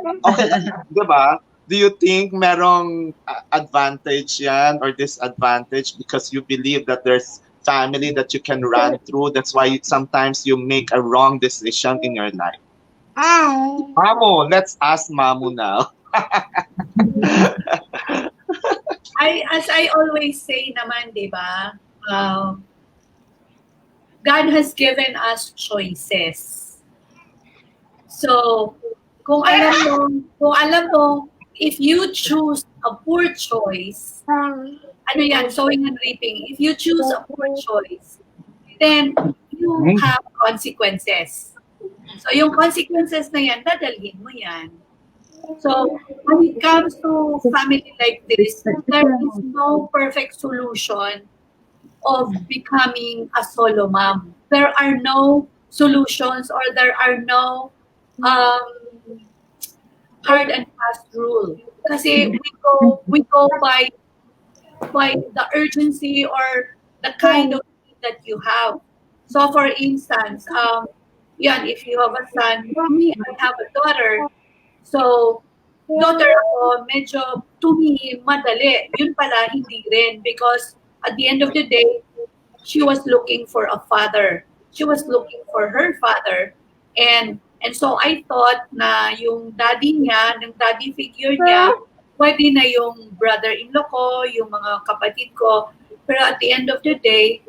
Okay, di ba? Do you think merong advantage yan or disadvantage because you believe that there's family that you can run through? That's why sometimes you make a wrong decision in your life. Mamu, let's ask Mamu now. As I always say naman, di ba? Um, God has given us choices. So, kung alam mo, if you choose a poor choice, ano yan, sowing and reaping, if you choose a poor choice, then you have consequences. So, yung consequences na yan, dadalhin mo yan. So, when it comes to family like this, there is no perfect solution of becoming a solo mom. There are no solutions or there are no um, hard and fast rule. Kasi we go by the urgency or the kind of need that you have. So for instance, if you have a son, me, I have a daughter. So, daughter ako, medyo to me, madali. Yun pala, hindi rin. Because at the end of the day, she was looking for a father. She was looking for her father. And so I thought na yung daddy niya, ng daddy figure niya, pwede na yung brother-in-law ko, yung mga kapatid ko. Pero at the end of the day,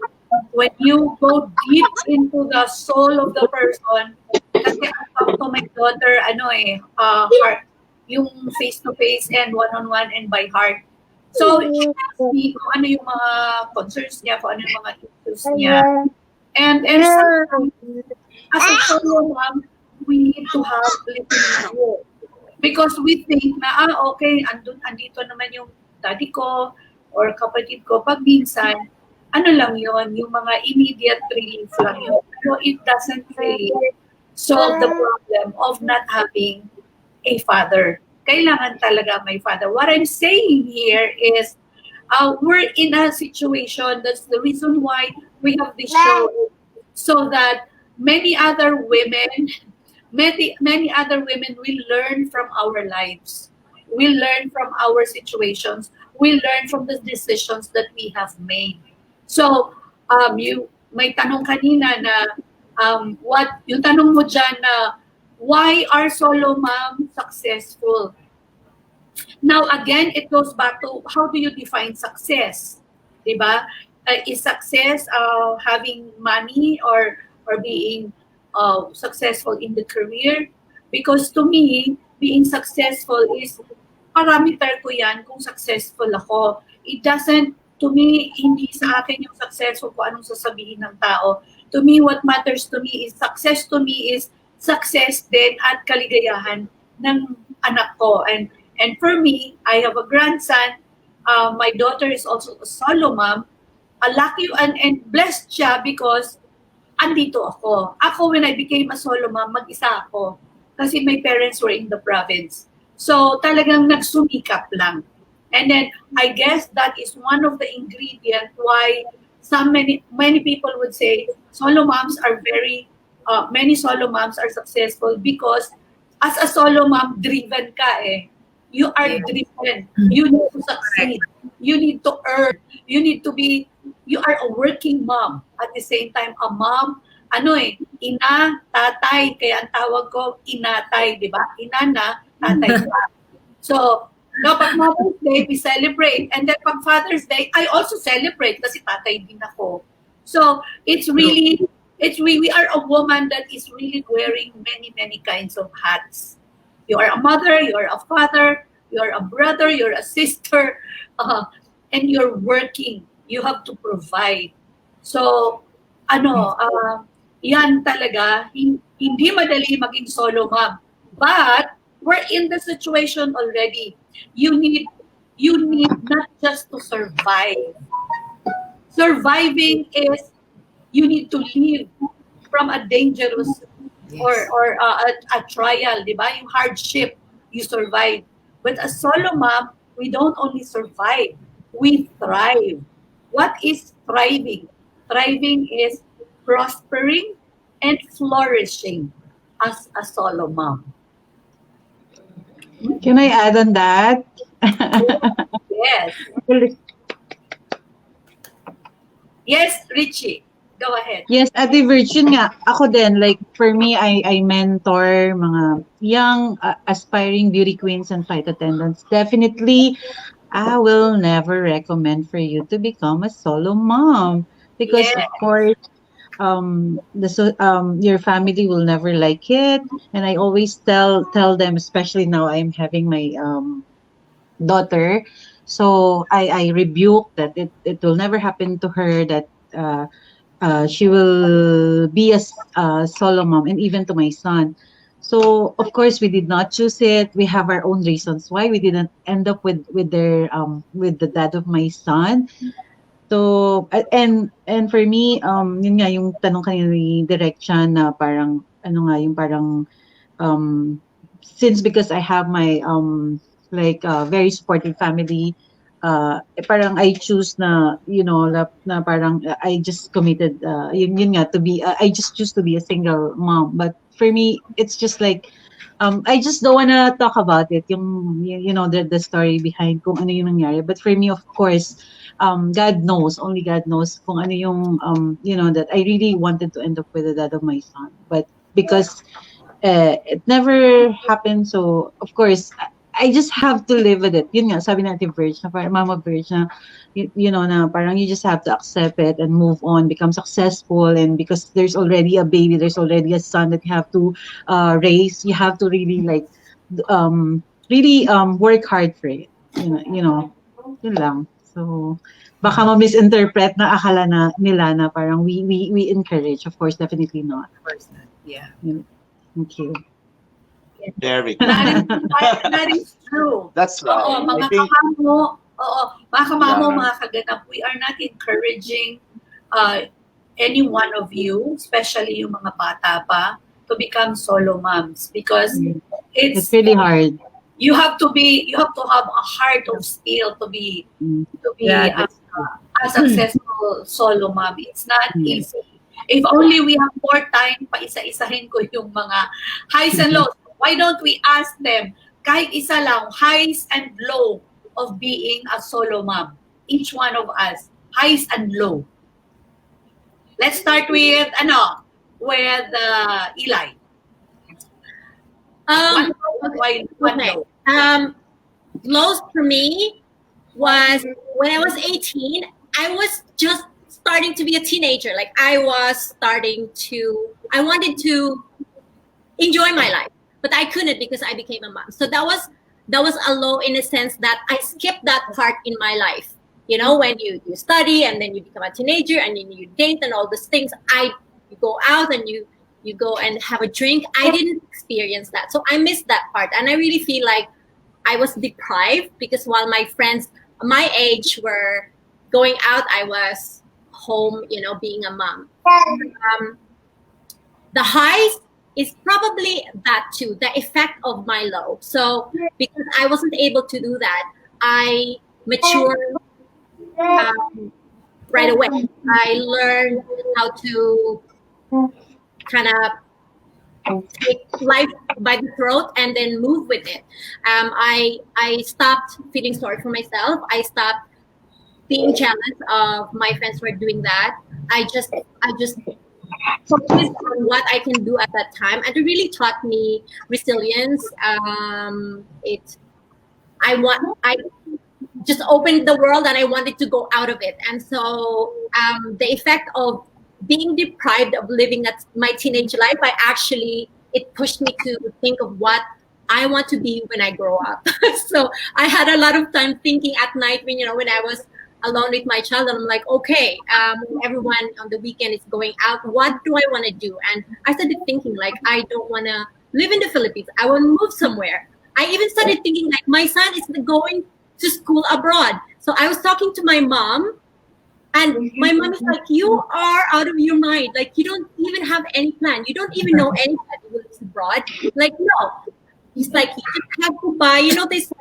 when you go deep into the soul of the person, kasi I talk to my daughter, heart, yung face-to-face and one-on-one and by heart. So, she asked me kung ano yung mga concerns niya, kung ano yung mga issues niya. And sometimes, as a solo mom, we need to have listening ear. Because we think na, okay, andito naman yung daddy ko or kapatid ko. Pag minsan, ano lang yun, yung mga immediate relief lang yun. Pero it doesn't really solve the problem of not having a father. Kailangan talaga may father. What I'm saying here is, we're in a situation, that's the reason why we have this show, so that many other women will learn from our lives. Will learn from our situations. Will learn from the decisions that we have made. So, may tanong kanina na, yung tanong mo dyan na, why are solo moms successful? Now, again, it goes back to how do you define success? Diba? Is success having money or being successful in the career? Because to me, being successful is parameter ko yan kung successful ako. It doesn't, to me, hindi sa akin yung successful kung anong sasabihin ng tao. To me, what matters to me is success din at kaligayahan ng anak ko. And for me, I have a grandson. My daughter is also a solo mom. Lucky and blessed siya because andito ako. Ako, when I became a solo mom, mag-isa ako. Kasi my parents were in the province. So talagang nagsumikap lang. And then I guess that is one of the ingredients why many people would say solo moms are many solo moms are successful because as a solo mom, driven ka eh. You are driven. You need to succeed. You need to earn. You are a working mom. At the same time, a mom, ina, tatay. Kaya ang tawag ko, inatay, di ba? Ina na, tatay pa. So, pag Mother's Day, we celebrate. And then pag Father's Day, I also celebrate kasi tatay din ako. So, we are a woman that is really wearing many, many kinds of hats. You are a mother, you are a father, you are a brother, you're a sister, and you're working. You have to provide. So, yan talaga, hindi madali maging solo mom. But, we're in the situation already. You need not just to survive. Surviving is, you need to live from a dangerous or a trial, di ba? Yung hardship, you survive. But as solo mom, we don't only survive, we thrive. What is thriving? Thriving is prospering and flourishing as a solo mom. Can I add on that? Yes. Yes, Richie. Go ahead. Yes, Ate Virgin nga, ako din, like, for me, I mentor mga young, aspiring beauty queens and flight attendants. Definitely, I will never recommend for you to become a solo mom because, Yes. of course, your family will never like it. And I always tell them, especially now I'm having my daughter, so I rebuke that it will never happen to her that. She will be a solo mom, and even to my son. So of course we did not choose it. We have our own reasons why we didn't end up with the dad of my son. So and for me, yun nga yung tanong kanina ni Direk Chan na parang ano nga yung parang um since because I have my like very supportive family, parang I choose na na parang I just committed yun nga to be I just choose to be a single mom. But for me it's just like I just don't wanna talk about it, yung the story behind kung ano yung nangyari. But for me, of course, God knows, only God knows kung ano yung that I really wanted to end up with the dad of my son. But because it never happened. So, of course, I just have to live with it. Yun nga, sabi natin, Verge, na parang Mama Verge, na, na parang you just have to accept it and move on, become successful. And because there's already a baby, there's already a son that you have to raise, you have to really, like, work hard for it. Yun lang. So, baka ma-misinterpret na akala na nila na parang we encourage. Of course, definitely not. Of course not. Yeah. Thank you. Very good. That is true. That's right. Oo, I mga think, kamamo, mga kamamo, yeah. mga kaganap, we are not encouraging uh, any one of you, especially yung mga bata pa, to become solo moms because It's it's really hard. you have to have a heart of steel to be Yeah, a successful solo mom. It's not Mm. easy. If only we have more time, paisa-isahin ko yung mga highs and lows. Why don't we ask them, kahit isa lang, highs and low of being a solo mom? Each one of us, highs and low. Let's start with, Eli. Um, One okay. low. Lows for me was when I was 18, I was just starting to be a teenager. Like I wanted to enjoy my life, but I couldn't because I became a mom. So that was a low in a sense that I skipped that part in my life. When you study and then you become a teenager and then you date and all these things, you go out and you go and have a drink. I didn't experience that. So I missed that part. And I really feel like I was deprived because while my friends my age were going out, I was home, being a mom. The highs is probably that too, the effect of my low. So because I wasn't able to do that, I matured right away. I learned how to kind of take life by the throat and then move with it. I stopped feeling sorry for myself. I stopped being jealous of my friends who are doing that. I just focused on what I can do at that time, and it really taught me resilience. I just opened the world and I wanted to go out of it. And so the effect of being deprived of living my teenage life, it pushed me to think of what I want to be when I grow up. So I had a lot of time thinking at night when I was alone with my child, and I'm like, okay, everyone on the weekend is going out. What do I want to do? And I started thinking like, I don't want to live in the Philippines. I want to move somewhere. I even started thinking like my son is going to school abroad. So I was talking to my mom, and my mom is like, you are out of your mind. Like, you don't even have any plan. You don't even know anybody who lives abroad. Like, no. He's like, you just have to buy, this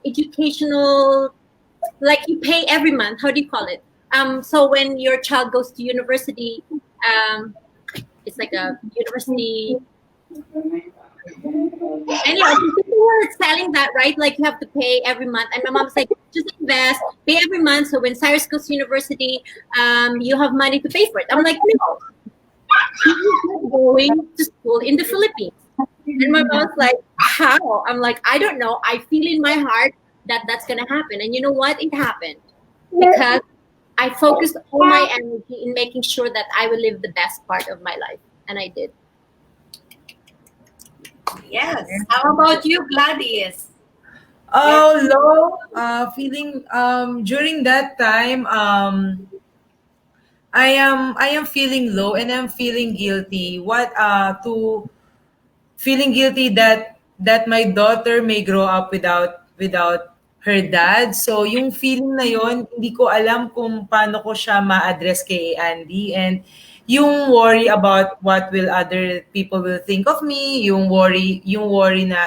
educational, like you pay every month. How do you call it? So when your child goes to university, it's like a university And yeah, people were selling that, right? Like you have to pay every month. And my mom's like, just invest, pay every month. So when Cyrus goes to university, you have money to pay for it. I'm like, no, he's not going to school in the Philippines. And my mom's like, how? I'm like, I don't know. I feel in my heart that that's going to happen. And you know what? It happened because I focused all my energy in making sure that I will live the best part of my life. And I did. Yes. How about you, Gladys? Oh, low feeling during that time I am feeling low and I'm feeling guilty. What to feeling guilty that my daughter may grow up without her dad. So yung feeling na yon, hindi ko alam kung paano ko siya ma-address kay Andy, and yung worry about what will other people will think of me, yung worry na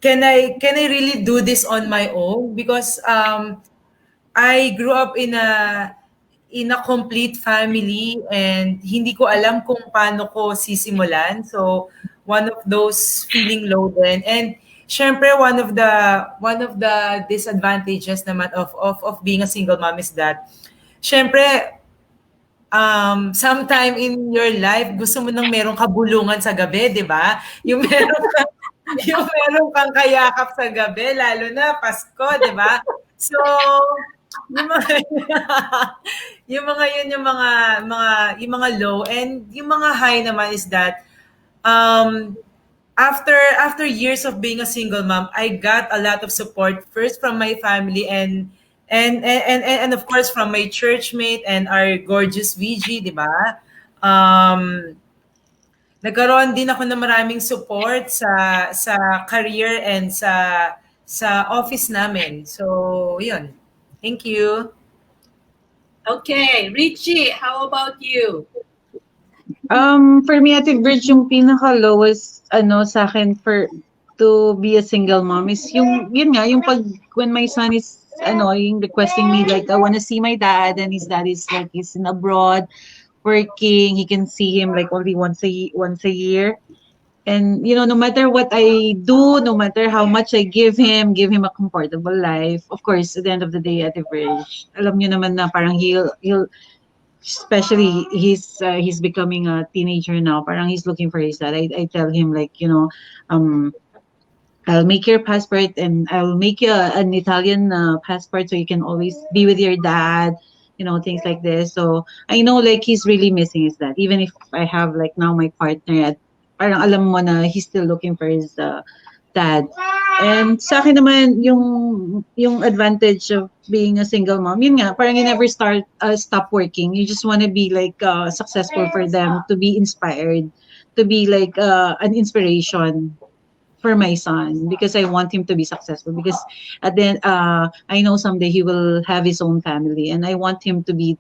can I really do this on my own, because I grew up in a complete family and hindi ko alam kung paano ko sisimulan. So one of those feeling low din. And syempre one of the disadvantages naman of being a single mom is that syempre sometime in your life gusto mo nang merong kabulungan sa gabi, 'di ba? Yung meron kang kayakap sa gabi, lalo na Pasko, 'di ba? So yung mga yung mga low, and yung mga high naman is that um after years of being a single mom, I got a lot of support first from my family, and of course from my churchmate and our gorgeous VG, 'di ba? Um Nagkaroon din ako ng maraming support sa career and sa office namin. So, 'yun. Thank you. Okay, Richie, how about you? For me, Ate Bridge, yung pinaka-lowest, sa akin to be a single mom is yun nga, yung when my son is, yung requesting me, like, I wanna see my dad, and his dad is, like, he's in abroad, working, he can see him, like, only once a year. And, no matter what I do, no matter how much I give him a comfortable life, of course, at the end of the day, Ate Bridge, alam niyo naman na parang he'll especially he's becoming a teenager now, parang he's looking for his dad. I tell him, like, um I'll make your passport, and I'll make you an Italian passport, so you can always be with your dad, things like this. So I know, like, he's really missing his dad, even if I have, like, now my partner at parang alam mo na he's still looking for his dad. And sa akin naman, yung advantage of being a single mom, yun nga, parang you never stop working. You just want to be, like, successful for them, to be inspired, to be, like, an inspiration for my son, because I want him to be successful, because at the end, I know someday he will have his own family, and I want him to be,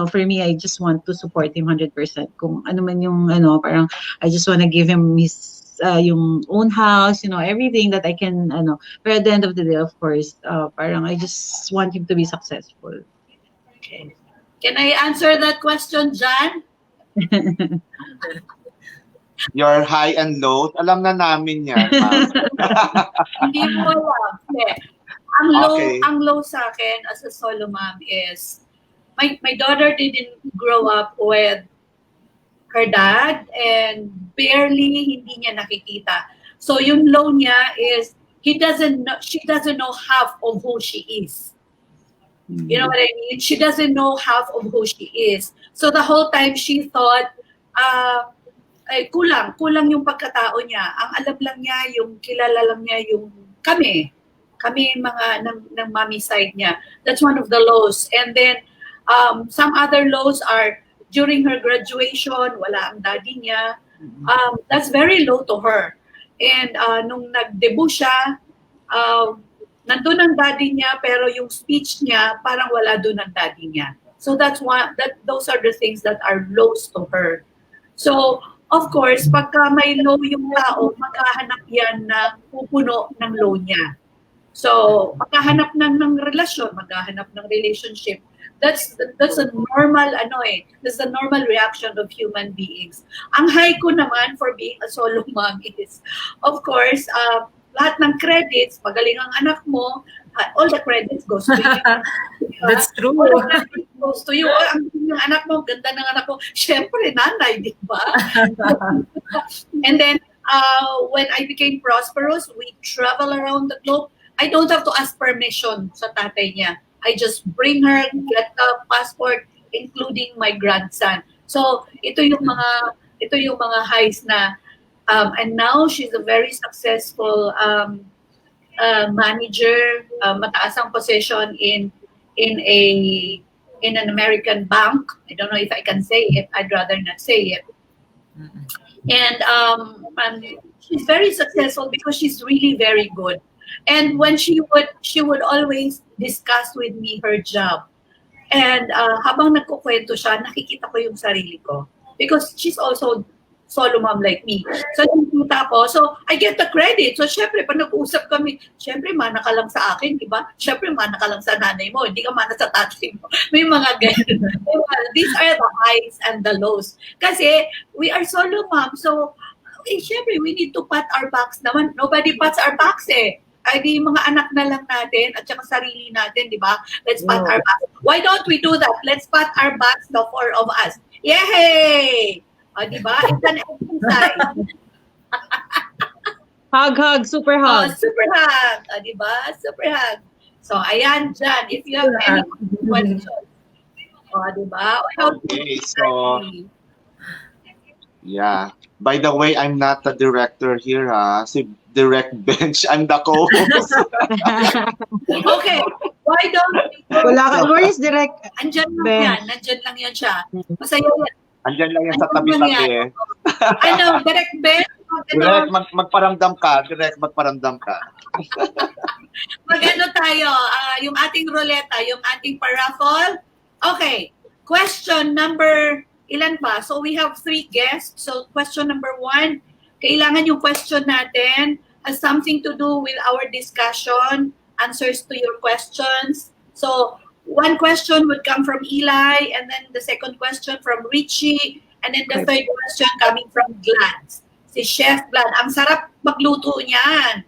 for me, I just want to support him 100%. Kung ano man yung, parang I just want to give him his yung own house, everything that I can, but at the end of the day, of course, parang I just want him to be successful. Okay. Can I answer that question, John? Your high and low, alam na namin yan, ma'am. Hindi mo alam. Okay. Okay. Ang low sa akin as a solo mom is my daughter didn't grow up with her dad, and barely hindi niya nakikita. So yung low niya is she doesn't know half of who she is. You know what I mean? She doesn't know half of who she is. So the whole time she thought, ay, kulang yung pagkatao niya. Ang alam lang niya, yung kilala lang niya yung kami mga ng mommy side niya. That's one of the lows. And then some other lows are during her graduation, wala ang daddy niya. That's very low to her. And nung nag-debut siya, nandun ang daddy niya, pero yung speech niya parang wala doon ang daddy niya. So those are the things that are lows to her. So of course, pagka may low yung tao, maghahanap yan ng pupuno ng low niya. So, maghahanap ng relasyon, maghahanap ng relationship. That's a normal that's the normal reaction of human beings. Ang high ko naman for being a solo mom is, of course, lahat ng credits, magaling ang anak mo, all the credits goes to you. That's true. All the credits goes to you. Oh, ang galing ng anak mo, ganda ng anak mo. Siyempre, nanay, di ba? And then, when I became prosperous, we travel around the globe. I don't have to ask permission sa tatay niya. I just bring her, get the passport, including my grandson. So, ito yung mga highs na, and now she's a very successful manager, mataas ang position in an American bank. I don't know if I can say it. I'd rather not say it. And she's very successful because she's really very good. And when she would always discuss with me her job. And habang nagkukwento siya, nakikita ko yung sarili ko. Because she's also solo mom like me. So, nakikita ko. So, I get the credit. So, syempre, pag nag-uusap kami, syempre, mana ka lang sa akin, di ba? Syempre, mana ka lang sa nanay mo. Hindi ka mana sa tatay mo. May mga ganyan. These are the highs and the lows. Kasi, we are solo mom. So, syempre, we need to pat our backs naman. Nobody pats our backs eh. Ay di mga anak na lang natin at saka sarili natin, di ba? Let's pat our backs. Why don't we do that? Let's pat our backs, the four of us. Yay! O, di ba? It's an exercise. Hug, super hug. Super hug. O, di ba? Super hug. So, ayan dyan. If you have any questions. O, di ba? Okay, so, yeah. By the way, I'm not the director here, ha? Si Direct Bench, I'm the co-host. Okay. Why don't we go? Wala ka. Where is direct? Andyan lang yan. Nandyan lang yan siya. Masaya yan. Andyan lang yan sa tabi-tabi. Direct bench? Direct, magparamdam ka. Direct, magparamdam ka. Mag-ano tayo? Yung ating ruleta, yung ating paraffol. Okay. Question number, ilan pa? So we have 3 guests. So question number 1, kailangan yung question natin has something to do with our discussion, answers to your questions. So, one question would come from Eli, and then the second question from Richie, and then the third question coming from Glad. Si Chef Glad. Ang sarap magluto niyan.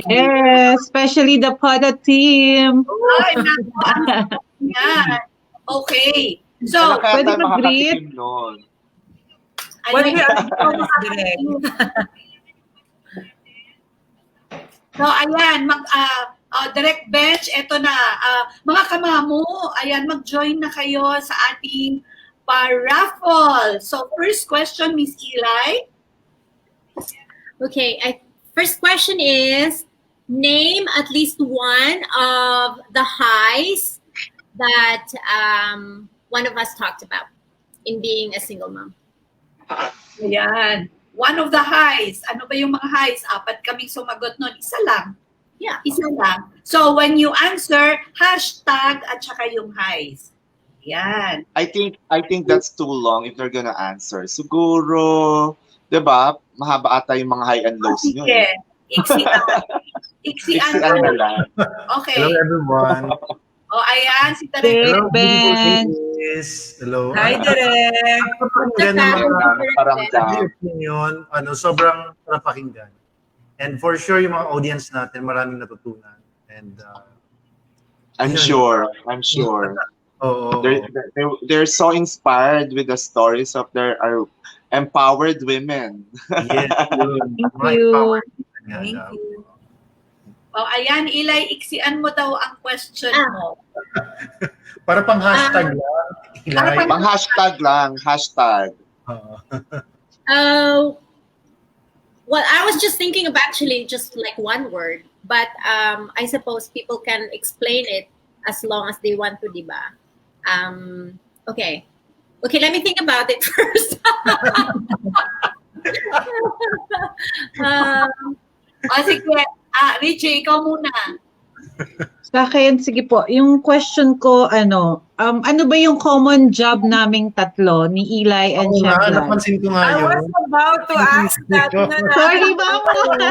Yes, especially the Pada team. Ay, naku, ang sarap niyan. Okay. So, Kaya pwede tayo mag-greet? makakatikim nun. What ano we yun? are direct. So, ayan, direct bench, eto na. Mga kamamo, ayan, mag-join na kayo sa ating paraffle. So, first question, Miss Eli. Okay, first question is, name at least one of the highs that one of us talked about in being a single mom. Ayan. One of the highs. Ano ba yung mga highs? 4 kaming sumagot nun. Isa lang. Yeah. Isa lang. So, when you answer, hashtag at saka yung highs. Yan. I think that's too long if they're gonna answer. Siguro, 'di ba? Mahaba ata yung mga high and lows nyo. Sige. Iksian. Iksian Iksian na lang. Okay. Hello everyone. O, ayan. Si Direct Tarek. Hello, beautiful bench. ladies. Hello. Hi, direct. Pakinggan ng mga Paramdam. opinion, sobrang sarap pakinggan. And for sure, yung mga audience natin, maraming natutunan. And I'm sure. oo. They're so inspired with the stories of their empowered women. Yes, yun. Thank Mga you. empowered yan. Thank you. O, ayan, Eli, iksian mo daw ang question mo. Para pang hashtag lang. Ilay. Pang hashtag lang. Hashtag. Well, I was just thinking of actually just like one word, but I suppose people can explain it as long as they want to, diba? Okay, let me think about it first. O, sige. Richie, ikaw muna. Sa akin, sige po, yung question ko, ano ba yung common job naming tatlo, ni Eli and Oo Chef nga, Vlad? napansin ko nga I was yun. about to ask that. Sorry, Mamo! Good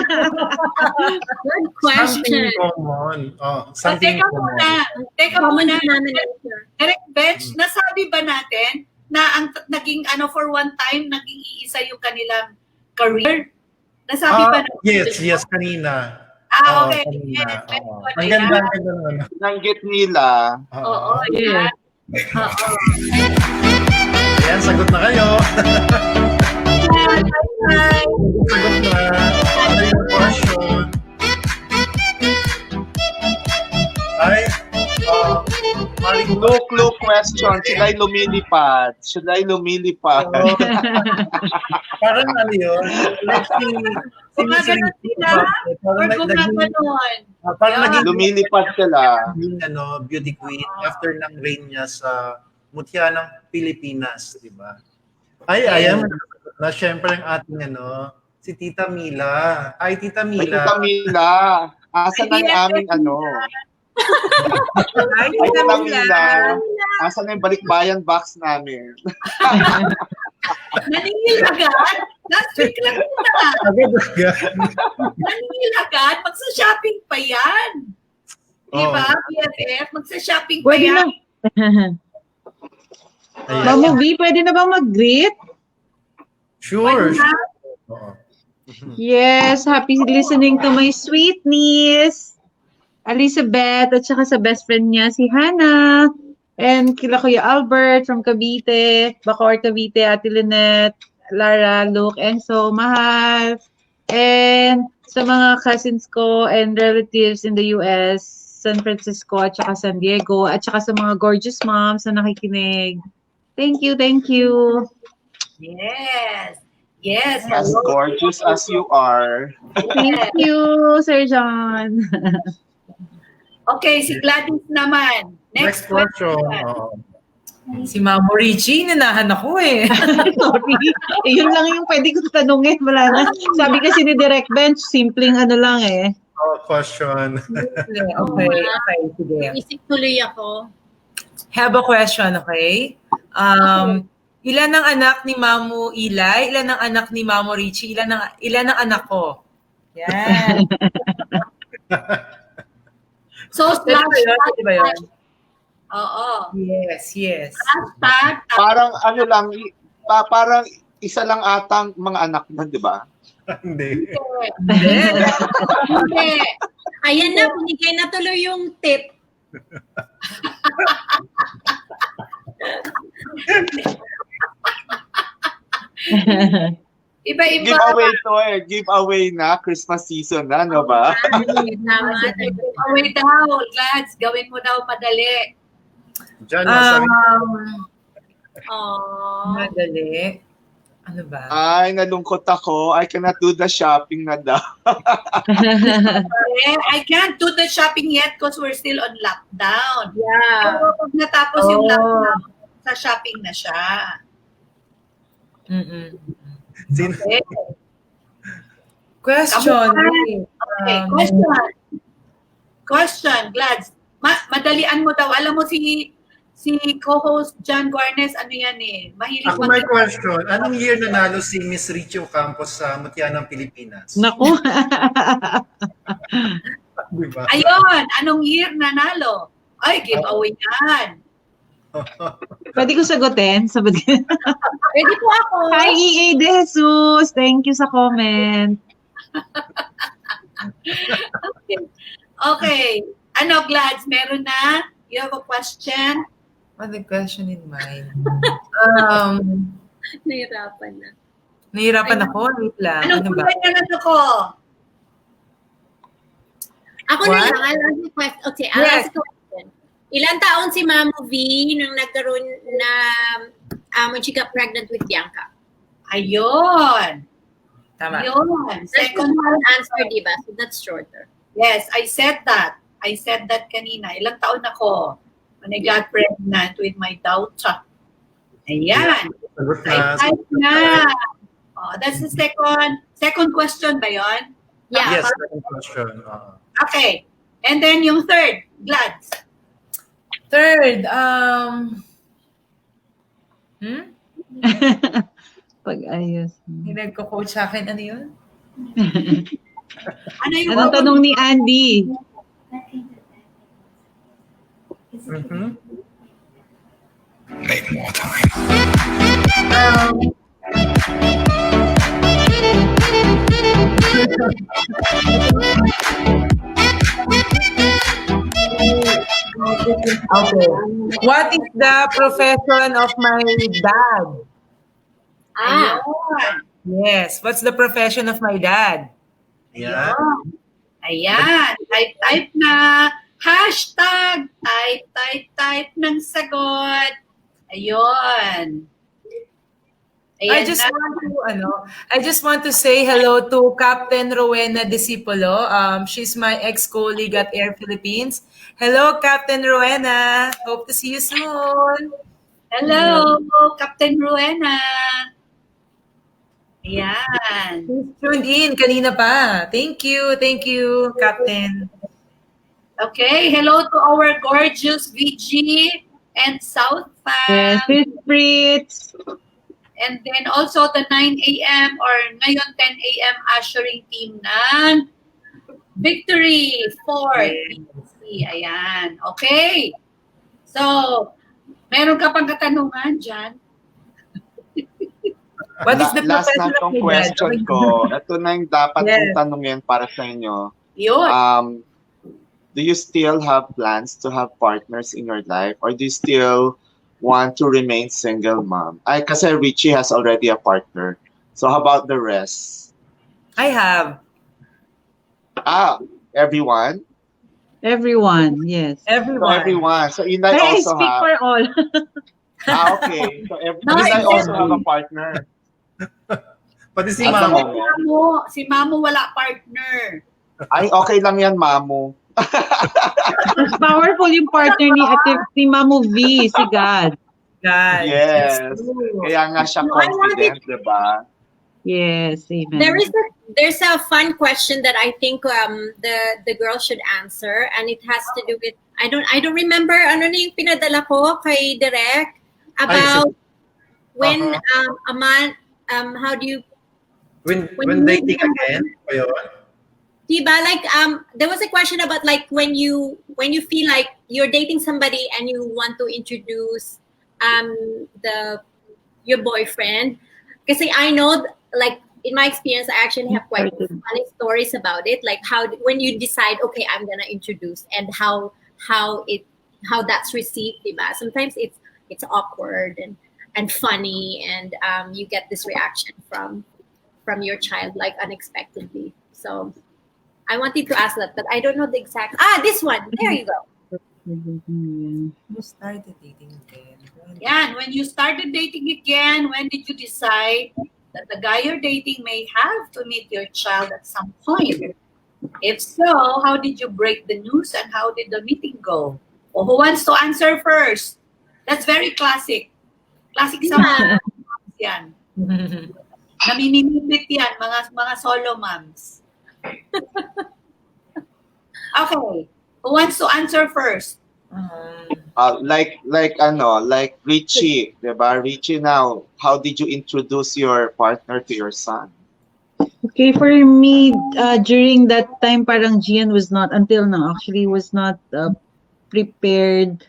Something question. common. Oh, O, something teka common. muna. Teka Common muna. denominator. Direct bench, nasabi ba natin na ang naging for one time, naging iisa yung kanilang career? Nasabi ba natin? Yes, kanina. Ah, Oo, okay. kanina. Yes, very Oo. good. Ang Ayan. ganda, ang ganda naman. Nanggit nila. Oo, Yeah. yan. Oo. Ayan, sagot na kayo. Yan, bye-bye. Sagot na. Ano yung question? Ay, Clue question. Sila'y lumilipad. Oo. Parang ano yun? Let's see. Gumagano sila? Or gumaganon? Parang Yeah. naging Lumilipad sila. beauty queen after ng reign niya sa mutya ng Pilipinas, di ba? Ay, ayan. Na syempre ang ating si Tita Mila. Ay, Tita Ay, Mila. Tita Mila. Asan ang aming Hi, Ay, Tita Tita Mila. Mila. Asan ang balikbayan box namin? Naningilagad? Last week lang na. Agad-agad. Naningilagad? Magsa-shopping pa yan. Diba, BFF? Magsa-shopping pa Pwede na. yan. Ayan. Mamo V, pwede na ba mag-greet? Sure. Pwede na? Oo. Yes, happy listening to my sweet niece, Elizabeth, at saka sa best friend niya, si Hannah. And kila Kuya Albert from Cavite, Bacoor, Cavite, Ate Lynette, Lara, Luke, Enzo, Mahal. And sa mga cousins ko and relatives in the US, San Francisco, at saka San Diego, at saka sa mga gorgeous moms na nakikinig. Thank you, thank you. Yes. Yes. As Hello. gorgeous as you are. Thank you, Sir John. Okay, si Gladys naman. Next question. question. Oo. Si Mamou Richie, nanahan ako eh. Sorry. Yun lang yung pwede ko tanungin. Wala na. Sabi kasi ni Direct Bench, simpleng lang eh. Question. Okay, sige. Isip tuloy ako. Have a question, okay? Ilan ang anak ni Mamou Eli? Ilan ang anak ni Mamou Richie? Ilan ang anak ko? Yan. So, Pwede ba yun? Pwede ba yun? Oo. Yes. Hashtag. Parang parang isa lang atang mga anak na, di ba? Hindi. Hindi. Ayan na, binigay na tuloy yung tip. Iba-iba. Giveaway to eh. Giveaway na. Christmas season na, no ba? Tama. Giveaway daw. Lads, gawin mo daw madali. Diyan, nasa Aww. Madali. Ano ba? Ay, nalungkot ako. I cannot do the shopping na daw. I can't do the shopping yet because we're still on lockdown. Yeah. Pero pag natapos yung lockdown, sa shopping na siya. Mm-mm. Okay. Question. Okay, question, Glads. Madalian mo daw. Alam mo si co-host John Guarnes, ano yan eh. Mahilig Ako may question. Anong year nanalo si Miss Richie Ocampos sa Mutya ng Pilipinas? Naku. Diba? Ayun, anong year nanalo? Ay, giveaway yan. Pwede ko sagutin? Ready po ako. Hi, EA De Jesus. Thank you sa comment. Okay. Ano, Glads, meron na? You have a question? What the question in mind? Nahirapan na. Nahirapan ako. Wait lang. Anong Ano ba? kulay na ako? Ako na lang, I'll ask the question. Okay, I'll ask the question. Ilan taon si Mamou V nung nagkaroon na when she got pregnant with Bianca? Ayun. Tama. Ayun. That's Second one answer, diba? So that's shorter. Yes, I said that. I said that kanina. Ilang taon ako when I got pregnant with my daughter. Ayan. I typed na. Oh, that's the second question ba yon? Yeah. Yes, second question. Okay. And then yung third, Glads. Third, Pag-ayos. yung nagko-coach sa akin, ano yun? Ano yung Anong tanong ni Andy? Mhm. Okay. What is the profession of my dad? Ah, Ayun. Yes, what's the profession of my dad? Yan. Ayan. Type na hashtag type ng sagot. Ayun. I just want to say hello to Captain Rowena Discipolo. She's my ex-colleague at Air Philippines. Hello, Captain Rowena. Hope to see you soon. Hello, Captain Rowena. Ayan. She's tuned in kanina pa. Thank you, Captain. Okay, hello to our gorgeous VG and South Yes, Fan. Miss Fritz. And then also the 9 a.m. or ngayon 10 a.m. ushering team ng Victory for BC. Ayan. Okay. So, meron ka pang katanungan dyan? What is the Last profession na of tong my dad? question ko. Ito na yung dapat Yes. kong tanungin para sa inyo. Yun. Do you still have plans to have partners in your life, or do you still want to remain single mom? Kasi Richie has already a partner. So how about the rest? I have. Everyone? Everyone, yes. So Everyone. everyone. So Inday But I also speak have. for all. Okay. So No, Inday also exactly. have a partner. Pati si At the Mama. moment. Si Mamou wala partner. Ay, okay lang yan, Mamou. Mas powerful yung partner ni Mamou V, si God. God. Yes. It's true. Kaya nga siya No, I confident, di ba? Yes, amen. there's a fun question that I think the girl should answer, and it has to do with I don't remember ano na yung pinadala ko kay Direk about when a man how do you When you dating meet somebody, again, ba yun? diba, like there was a question about like when you feel like you're dating somebody and you want to introduce your boyfriend, kasi I know like in my experience I actually have quite funny stories about it, like when you decide, okay, I'm gonna introduce, and how that's received, diba? Sometimes it's awkward and funny, and you get this reaction from your child like unexpectedly. So I wanted to ask that, but I don't know the exact. This one. There you go. You started dating again. Yan, when you started dating again, when did you decide that the guy you're dating may have to meet your child at some point? If so, how did you break the news and how did the meeting go? O who wants to answer first? That's very classic. Classic sa mga moms yan. Namimimipit yan, mga solo moms. Okay, who wants to answer first? Like Richie, diba? Richie, now, how did you introduce your partner to your son? Okay, for me, during that time, parang Gian was not, until now, actually was not prepared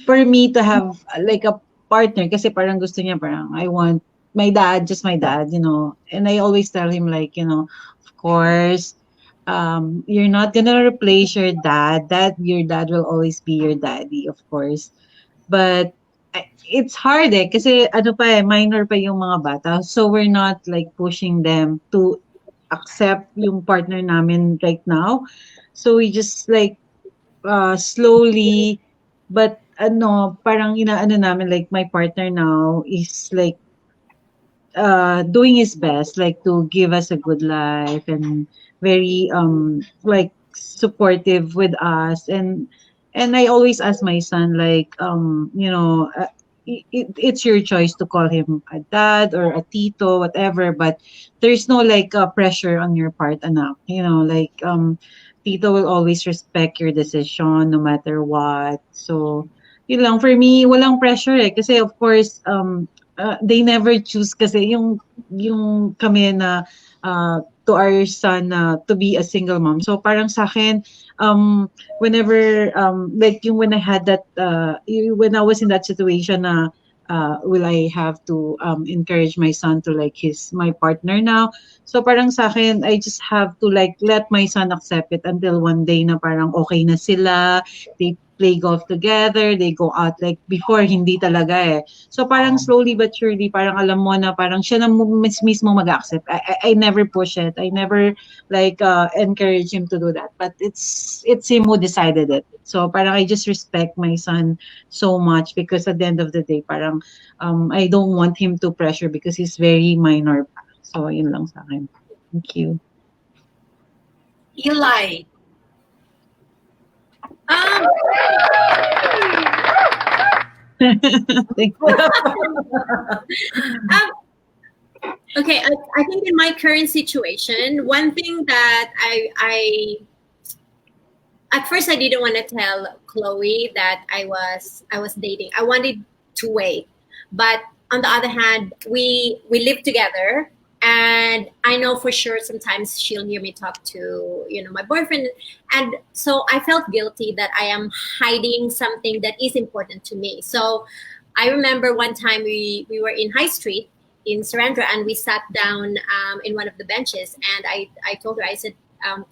for me to have like a partner. Kasi parang gusto niya, parang I want my dad, just my dad, And I always tell him like, of course, you're not gonna replace your dad. Your dad will always be your daddy, of course. But it's hard kasi minor pa yung mga bata. So we're not like pushing them to accept yung partner namin right now. So we just like slowly, but parang inaano namin, like my partner now is like doing his best, like to give us a good life, and very like supportive with us. And I always ask my son, like it's your choice to call him a dad or a tito, whatever, but there's no like pressure on your part, anak, like Tito will always respect your decision no matter what. So, yun lang. For me, walang pressure eh. Kasi of course, they never choose kasi yung kami na to our son to be a single mom. So parang sa akin, whenever, like yung when I had that, when I was in that situation na, will I have to encourage my son to like my partner now? So parang sa akin, I just have to like let my son accept it until one day na parang okay na sila, they play golf together, they go out like before, hindi talaga eh. So parang slowly but surely, parang alam mo na parang siya na mismo mag-accept. I never push it. I never like encourage him to do that. But it's him who decided it. So parang I just respect my son so much because at the end of the day, parang I don't want him to pressure because he's very minor pa. So yun lang sa akin. Thank you. Eli. Um, Thank you. um, okay, I think in my current situation, one thing that I at first I didn't want to tell Chloe that I was dating. I wanted to wait, but on the other hand, we live together, and I know for sure sometimes she'll hear me talk to my boyfriend, and so I felt guilty that I am hiding something that is important to me. So I remember one time we were in High Street in Surrender, and we sat down in one of the benches, and I told her, I said,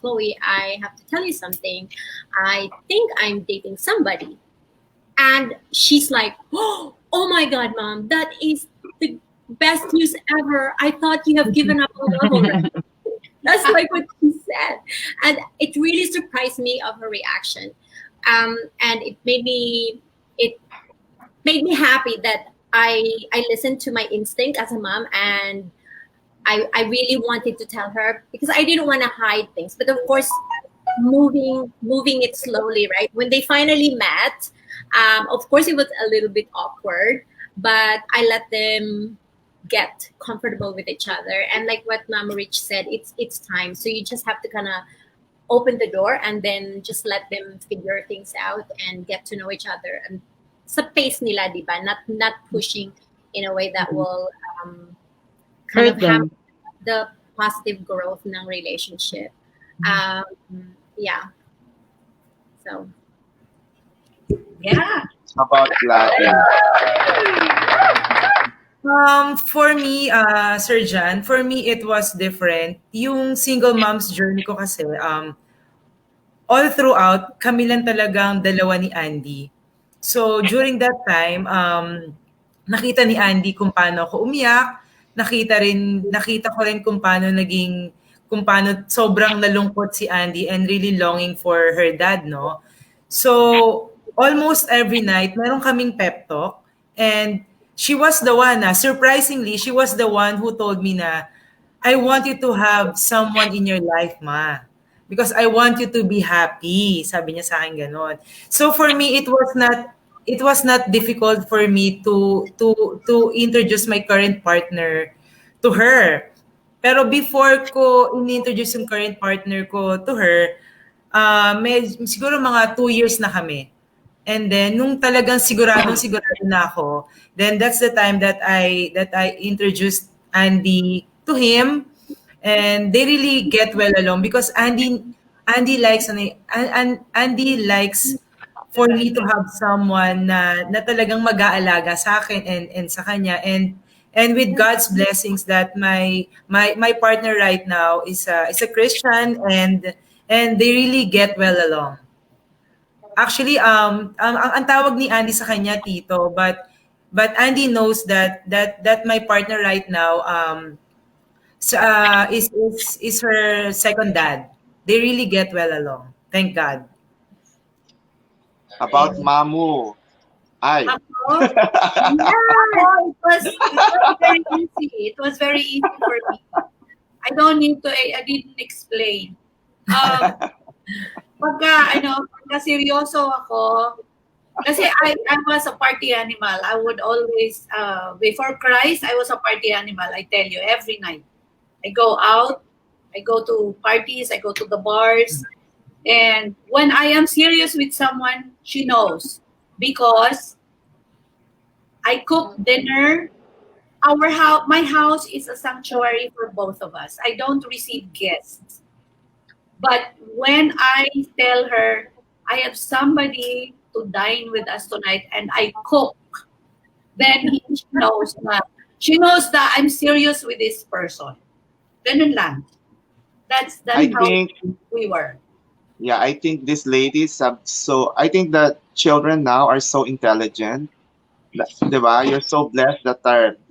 Chloe, I have to tell you something. I think I'm dating somebody. And she's like, oh my God, Mom, that is the best news ever. I thought you have given up on love already. That's like what she said. And it really surprised me of her reaction. And it made me happy that I listened to my instinct as a mom, and I really wanted to tell her because I didn't want to hide things. But of course, moving it slowly, right? When they finally met, of course, it was a little bit awkward, but I let them get comfortable with each other. And like what Mama Rich said, it's time. So you just have to kind of open the door and then just let them figure things out and get to know each other. And sa pace nila, di ba? Not pushing in a way that will kind Hurt of have them. the positive growth ng relationship. Yeah. So. Yeah. How about Gladys? For me, Sir Jan, for me it was different. Yung single mom's journey ko kasi, all throughout, kami lang talagang dalawa ni Andy. So during that time, nakita ni Andy kung paano ako umiyak, nakita ko rin kung paano sobrang nalungkot si Andy and really longing for her dad, no? So almost every night, meron kaming pep talk, and she was the one surprisingly, she was the one who told me na, I want you to have someone in your life, ma. Because I want you to be happy. Sabi niya sa akin ganon. So for me, it was not difficult for me to introduce my current partner to her. Pero before ko in-introduce yung current partner ko to her, siguro mga 2 years na kami. And then nung talagang sigurado na ako, then that's the time that I introduced Andy to him, and they really get well along because Andy likes Andy likes for me to have someone na talagang mag-aalaga sa akin and sa kanya, and with God's blessings that my partner right now is a Christian, and they really get well along. Actually, ang tawag ni Andy sa kanya Tito, but Andy knows that my partner right now is her second dad. They really get well along. Thank God. About Mamou? Ay. Oh, it was very easy. It was very easy for me. I didn't explain. Pagka seryoso ako, kasi I was a party animal. I would always, before Christ, I was a party animal, I tell you, every night. I go out, I go to parties, I go to the bars, And when I am serious with someone, she knows because I cook dinner. Our house, my house is a sanctuary for both of us. I don't receive guests. But when I tell her I have somebody to dine with us tonight and I cook, then she knows that I'm serious with this person. Ganun lang. That's I how think, we were. yeah, I think these ladies have I think the children now are so intelligent. Diba? You're so blessed that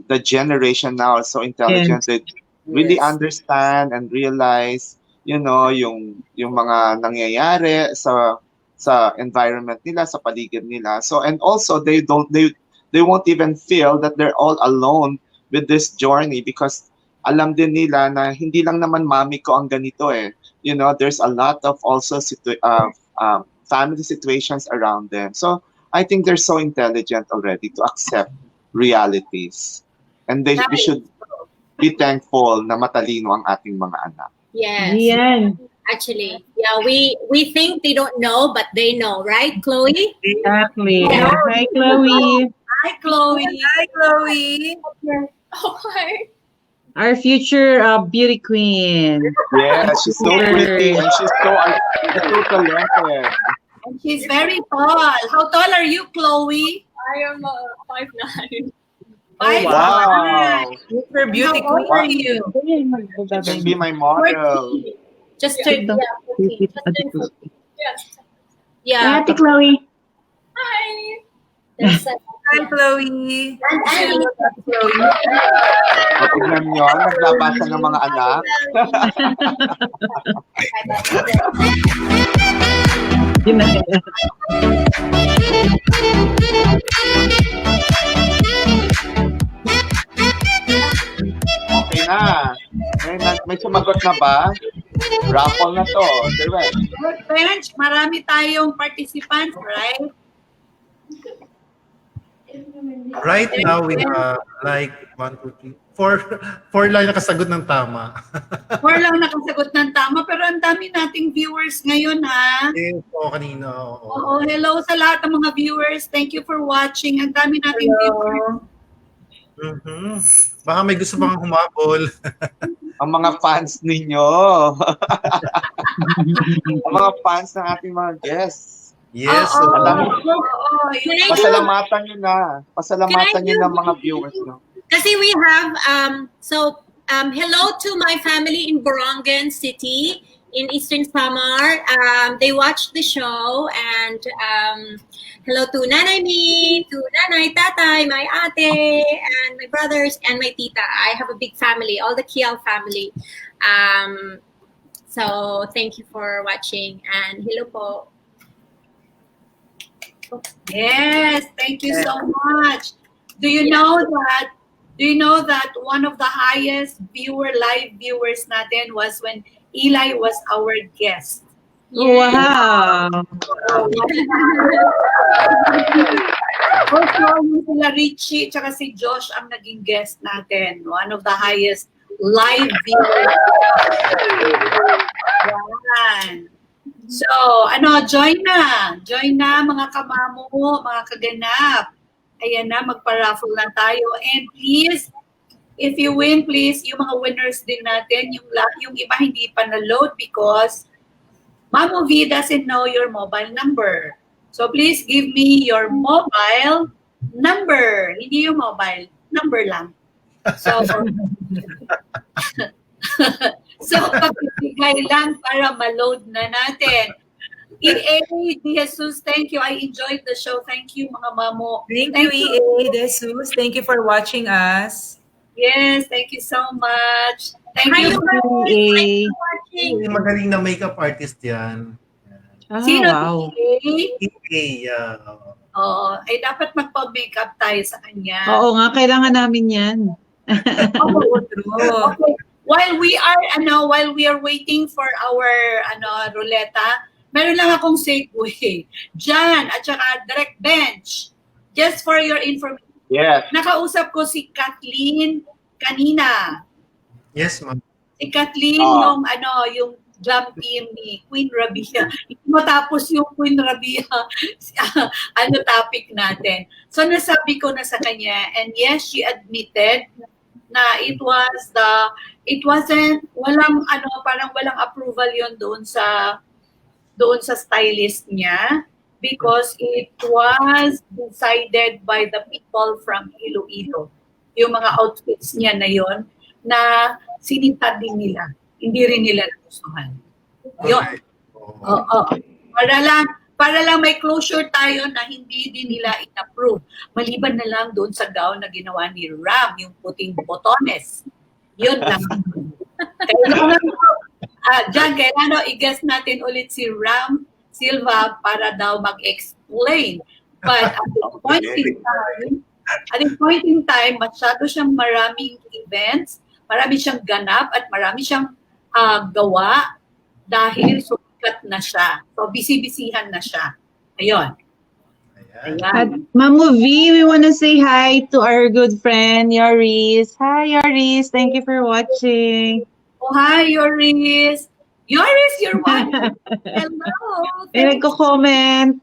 the generation now is so intelligent. Yes. They really Yes. understand and realize, yung mga nangyayari sa environment nila, sa paligid nila. So, and also they won't even feel that they're all alone with this journey because alam din nila na hindi lang naman mami ko ang ganito eh. There's a lot of also family situations around them. So, I think they're so intelligent already to accept realities. And we should be thankful na matalino ang ating mga anak. Yes. Yan. Actually, yeah, we think they don't know, but they know, right, Chloe? Exactly. Hi, Chloe. Hi, Chloe. Hi, Chloe. Okay. Our future beauty queen. Yeah, she's so pretty and she's so talented. And she's very tall. How tall are you, Chloe? I am 5'9". Wow. Super beauty How old queen. are you? You can be my model. Just turned, yeah, 14. Just turned 14. Yeah. Ate Chloe. Hi. That's Hi, Chloe. and Chloe. O, tignan nyo, naglabasa ng mga anak. Yun na. Okay na. May sumagot na ba? Raffle na to. Direct. Good bench. Marami tayong participants, right? Right now, we have like 1, 2, 3, 4 lang nakasagot ng tama. 4 lang nakasagot ng tama, pero ang dami nating viewers ngayon, ha? Yes, kanina. Oo. Oo, hello sa lahat ng mga viewers. Thank you for watching. Ang dami nating viewers. Mhm. Baka may gusto bang humabol. Ang mga fans ninyo. Ang mga fans ng ating mga guests. Yes. Oo, so, oo. Pasalamatan nyo na. Pasalamatan nyo ng mga viewers. No? Kasi we have hello to my family in Borongan City in Eastern Samar. They watched the show and hello to Nanay Mi, to Nanay, Tatay, my ate, and my brothers and my tita. I have a big family, all the Kial family. So thank you for watching and hello po. Yes, thank you so much. Do you know that one of the highest live viewers natin was when Eli was our guest. Wow. Also, yung sila Richie tsaka si Josh ang naging guest natin. One of the highest live viewers. Yan. So, join na. Join na mga kamamo, mga kaganap. Ayan na, magpa-raffle na tayo. And please, if you win, please, yung mga winners din natin, yung iba hindi pa na-load because Mamou V doesn't know your mobile number. So please give me your mobile number. Hindi yung mobile, number lang. So, so pagpipigay lang para ma-load na natin. EA De Jesus, thank you. I enjoyed the show. Thank you, mga mamo. Thank you, EA De Jesus. Thank you for watching us. Yes, thank you so much. Thank Hi, you. EA. magaling na makeup artist yan. Oh, Sino wow. EA? EA. Oo, ay dapat magpa-makeup tayo sa kanya. Oo nga, kailangan namin yan. Oo, true. Okay. While we are waiting for our ruleta, meron lang akong segue. Jan at saka direct bench. Just for your information. Yes. Nakausap ko si Kathleen kanina. Yes, ma'am. Si Kathleen yung glam team ni Queen Rabia. Matapos yung Queen Rabia, ano topic natin. So nasabi ko na sa kanya, and yes, she admitted na it wasn't, parang walang approval yon doon sa stylist niya because it was decided by the people from Iloilo. Yung mga outfits niya na yon na sinintad din nila. Hindi rin nila nagustuhan. Yun. Oo. Para lang may closure tayo na hindi din nila in-approve. Maliban na lang doon sa gown na ginawa ni Ram, yung puting botones. Yun lang. Kailangan i-guess natin ulit si Ram Silva para daw mag-explain. But at this point in time, masyado siyang maraming events, marami siyang ganap, at marami siyang gawa dahil sumikat na siya. So, busy-busyhan na siya. Ayun. At Mamou V, we want to say hi to our good friend, Yoris. Hi, Yoris. Thank you for watching. Oh, hi, Yoris. Yoris, you're one. Hello. Nagko-comment.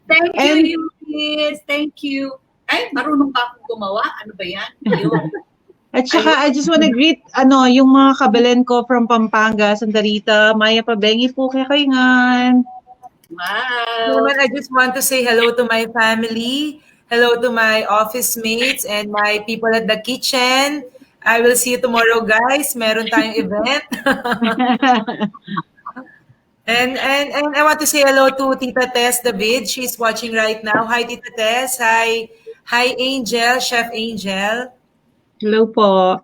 Thank you, Yoris. Thank you. Ay, marunong pa akong gumawa. Ano ba yan? Ayun. At saka, I just want to greet, yung mga kabelen ko from Pampanga, Santa Rita, Maya Pabengi po kay Kaingan. Wow. I just want to say hello to my family, hello to my office mates, and my people at the kitchen. I will see you tomorrow, guys. Meron tayong event. And I want to say hello to Tita Tess David. She's watching right now. Hi, Tita Tess. Hi, Angel, Chef Angel. Hello po.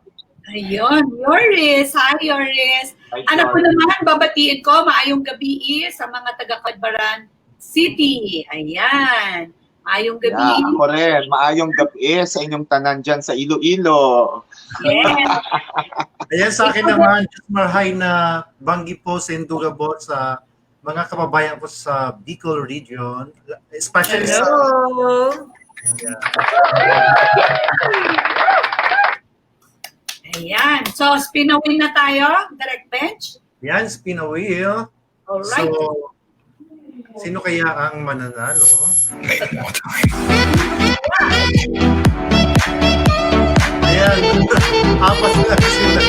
Ayun, Yoris. Hi, Yoris. Ano po naman, babatiin ko, maayong gabi sa mga taga-Cadbaran City. Ayan. Maayong gabi. Yeah, ako rin. Maayong gabi sa inyong tanan dyan sa Iloilo. Yes. Ayan sa akin naman, just marhay na banggi po sa Indugabo sa mga kababayan ko sa Bicol region. Especially Hello. Ayan. So, spin a wheel na tayo. Direct bench. Yan, spin a wheel. Alright. So, sino kaya ang mananalo? Ayan. Apat na sila.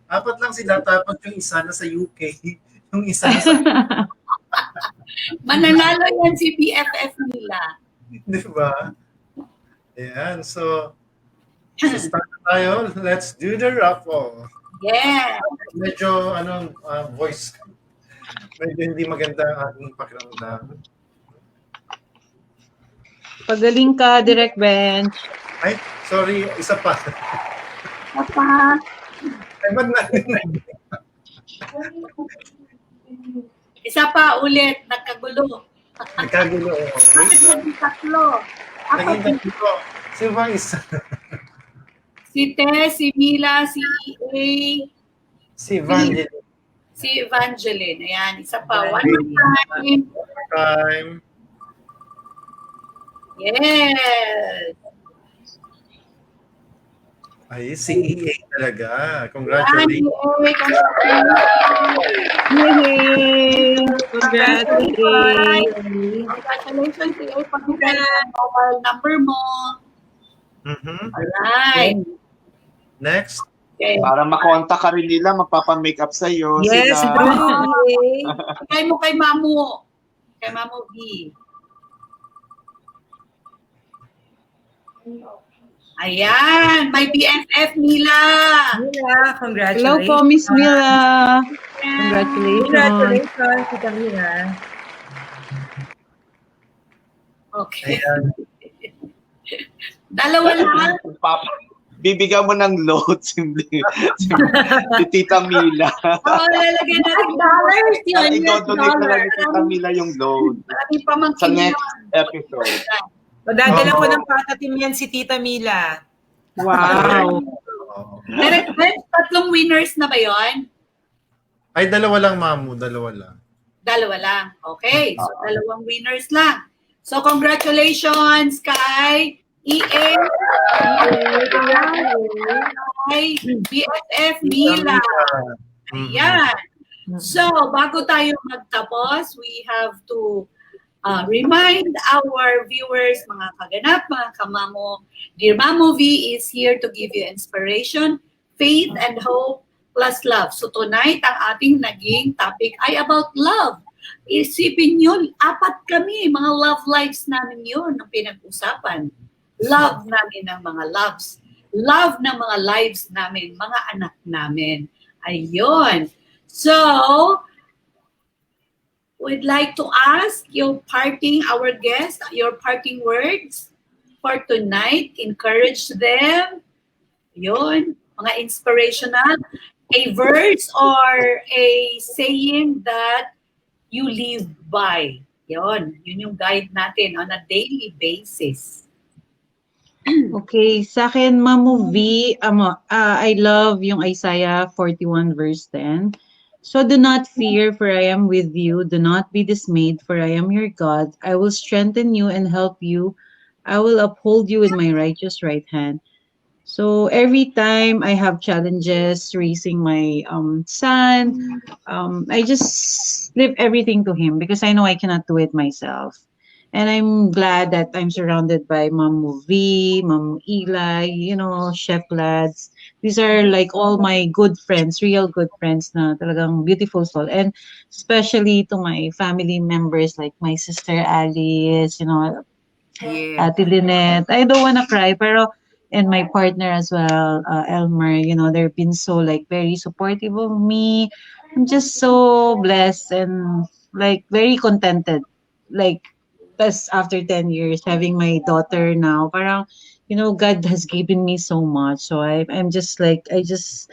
Apat lang sila, tapos yung isa na sa UK. Yung isa na sa... Mananalo yan si BFF nila. Di ba? Ayan, so start na tayo. Let's do the raffle. Yeah. Medyo, voice, medyo hindi maganda ang ating pakiramdam. Pagaling ka, direct bench. Ay, sorry, isa pa. Papa. Ay, ba't natin Isa pa ulit. Nagkagulo. nagkagulo? Bakit naging tatlo? Ako, Naging tatlo. Sino ba isa? si Tess, si Mila, si A, Si Evangeline. si Evangeline. Ayan, isa pa. One more time. Time. Yes. Ay, si EA talaga. Congratulations. Yay! Congratulations! Congratulations, si A. Pagkita yung mobile number mo. Alright. Next. Okay. Para makontak ka rin nila, magpapamake-up sa'yo. Yes, sila. Bigay mo kay Mamou. Kay Mamou V. Ayan, may BFF nila. Mila, congratulations. Hello po, Miss Mila. Congratulations. Congratulations, Tita Mila. Okay. Ayan. Dalawa lang. Bibigyan mo ng load si Tita Mila. Oo, lalagyan natin $5 yun. I-donate na lang ni Tita Mila yung load Maraming pamangkin sa yun. next episode. Madadala ko ng patatim yan si Tita Mila. Wow. Tatlong winners na ba yon? Ay, dalawa lang, Mamou. Dalawa lang. Dalawa lang. Okay. So, dalawang winners lang. So, congratulations kay EA, kay BFF Mila. Ayan. So, bago tayo magtapos, we have to remind our viewers, mga kaganap, mga kamamo, Dear Mamou V is here to give you inspiration, faith, and hope, plus love. So tonight, ang ating naging topic ay about love. Isipin nyo, 4 kami, mga love lives namin yun ang pinag-usapan. Love namin ng mga loves. Love ng mga lives namin, mga anak namin. Ayun. So, we'd like to ask our guest, your parting words for tonight. Encourage them. Yun, mga inspirational. A verse or a saying that you live by. Yun yung guide natin on a daily basis. Okay, sa akin, Mamou V, I love yung Isaiah 41 verse 10. So do not fear, for I am with you. Do not be dismayed, for I am your God. I will strengthen you and help you. I will uphold you with my righteous right hand. So every time I have challenges raising my son, I just leave everything to him because I know I cannot do it myself. And I'm glad that I'm surrounded by Mom V, Mom Eli, Chef Lads. These are like all my good friends, real good friends na talagang beautiful soul. And especially to my family members like my sister Alice, Yeah. Ate Lynette. I don't wanna cry, pero and my partner as well, Elmer, they've been so like very supportive of me. I'm just so blessed and like very contented. Like plus after 10 years having my daughter now, parang God has given me so much. So I'm just like I just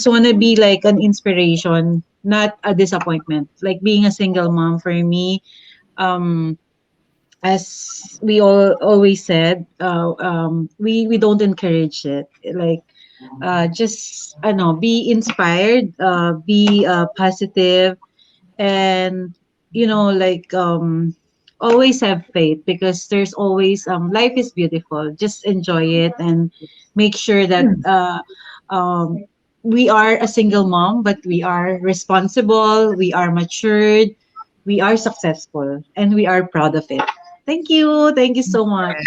want to be like an inspiration, not a disappointment. Like being a single mom for me, um as we all always said, we don't encourage it. Like, just be inspired, be positive, and like always have faith because there's always life is beautiful. Just enjoy it and make sure that um, we are a single mom, but we are responsible, we are matured, we are successful, and we are proud of it. Thank you. Thank you so much.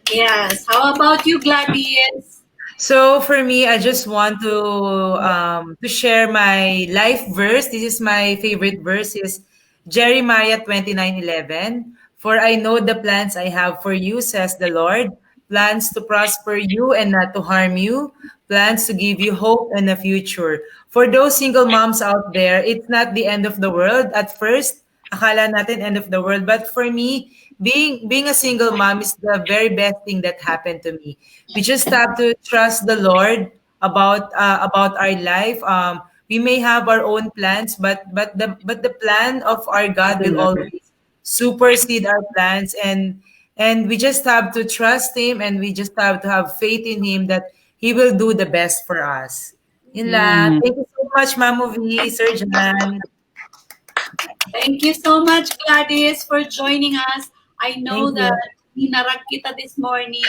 Yes. How about you, Gladys? So for me, I just want to share my life verse. This is my favorite verse is Jeremiah 29:11. For I know the plans I have for you, says the Lord, plans to prosper you and not to harm you, plans to give you hope and a future. For those single moms out there, it's not the end of the world. At first, akala natin end of the world, but for me, being a single mom is the very best thing that happened to me. We just have to trust the Lord about our life. We may have our own plans, but the plan of our God will always supersede our plans, and we just have to trust Him, and we just have to have faith in Him that He will do the best for us. Yun lang. Yeah. Thank you so much, Mamou V, Sir Jan. Thank you so much, Gladys, for joining us. I know Thank you. that hinarap kita this morning.